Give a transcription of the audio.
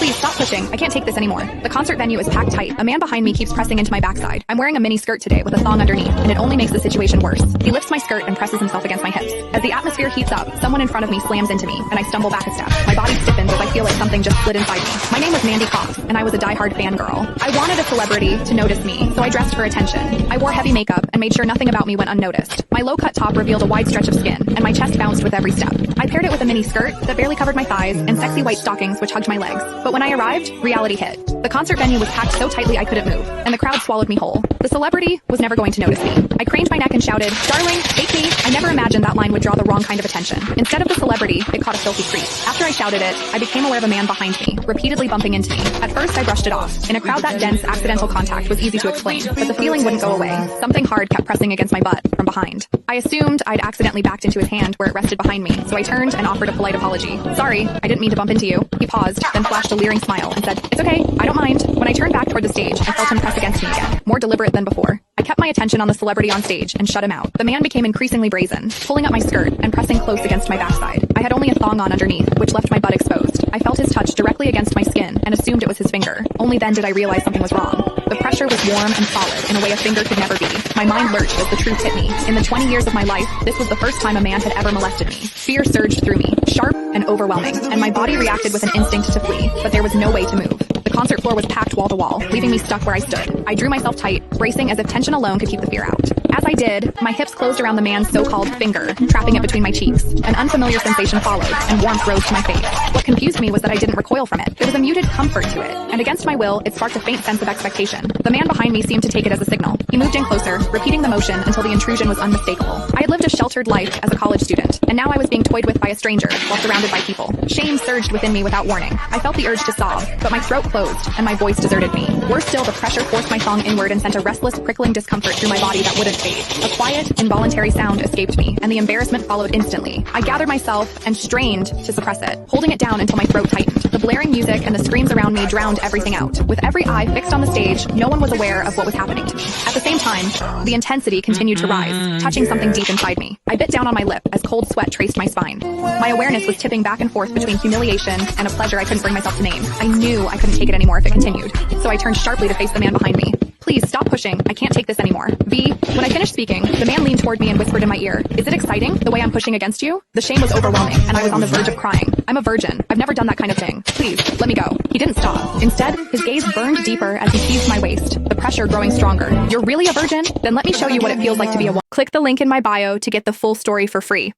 Please stop pushing. I can't take this anymore. The concert venue is packed tight. A man behind me keeps pressing into my backside. I'm wearing a mini skirt today with a thong underneath, and it only makes the situation worse. He lifts my skirt and presses himself against my hips. As the atmosphere heats up, someone in front of me slams into me, and I stumble back a step. My body stiffens as I feel like something just slid inside me. My name was Mandy Cox, and I was a diehard fangirl. I wanted a celebrity to notice me, so I dressed for attention. I wore heavy makeup and made sure nothing about me went unnoticed. My low-cut top revealed a wide stretch of skin, and my chest bounced with every step. I paired it with a mini skirt that barely covered my thighs and sexy white stockings which hugged my legs. But when I arrived, reality hit. The concert venue was packed so tightly I couldn't move, and the crowd swallowed me whole. The celebrity was never going to notice me. I craned my neck and shouted, "Darling, take me." I never imagined that line would draw the wrong kind of attention. Instead of the celebrity, it caught a filthy creep. After I shouted it, I became aware of a man behind me, repeatedly bumping into me. At first, I brushed it off. In a crowd that dense, accidental contact was easy to explain, but the feeling wouldn't go away. Something hard kept pressing against my butt from behind. I assumed I'd accidentally backed into his hand where it rested behind me, so I turned and offered a polite apology. "Sorry, I didn't mean to bump into you." He paused, then flashed a leering smile and said, "It's okay, I don't mind." When I turned back toward the stage, I felt him press against me again, more deliberate than before. I kept my attention on the celebrity on stage and shut him out. The man became increasingly brazen, pulling up my skirt and pressing close against my backside. I had only a thong on underneath, which left my butt exposed. I felt his touch directly against my skin and assumed it was his finger. Only then did I realize something was wrong. The pressure was warm and solid in a way a finger could never be. My mind lurched as the truth hit me. In the 20 years of my life, this was the first time a man had ever molested me. Fear surged through me, sharp and overwhelming, and my body reacted with an instinct to flee, but there was no way to move. The concert floor was packed wall to wall, leaving me stuck where I stood. I drew myself tight, bracing as if tension alone could keep the fear out. As I did, my hips closed around the man's so-called finger, trapping it between my cheeks. An unfamiliar sensation followed, and warmth rose to my face. What confused me was that I didn't recoil from it. There was a muted comfort to it, and against my will, it sparked a faint sense of expectation. The man behind me seemed to take it as a signal. He moved in closer, repeating the motion until the intrusion was unmistakable. I had lived a sheltered life as a college student, and now I was being toyed with by a stranger while surrounded by people. Shame surged within me without warning. I felt the urge to sob, but my throat closed, and my voice deserted me. Worse still, the pressure forced my thong inward and sent a restless, prickling discomfort through my body that wouldn't fade. A quiet, involuntary sound escaped me, and the embarrassment followed instantly. I gathered myself and strained to suppress it, holding it down until my throat tightened. The blaring music and the screams around me drowned everything out. With every eye fixed on the stage, no one was aware of what was happening to me. At the same time, the intensity continued to rise, touching something deep inside me. I bit down on my lip as cold sweat traced my spine. My awareness was tipping back and forth between humiliation and a pleasure I couldn't bring myself to name. I knew I couldn't take it anymore if it continued, so I turned sharply to face the man behind me. "Please stop pushing. I can't take this anymore." When I finished speaking, the man leaned toward me and whispered in my ear, "Is it exciting, the way I'm pushing against you?" The shame was overwhelming, and I was on the verge of crying. "I'm a virgin. I've never done that kind of thing. Please, let me go." He didn't stop. Instead, his gaze burned deeper as he seized my waist, the pressure growing stronger. "You're really a virgin? Then let me show you what it feels like to be a woman." Click the link in my bio to get the full story for free.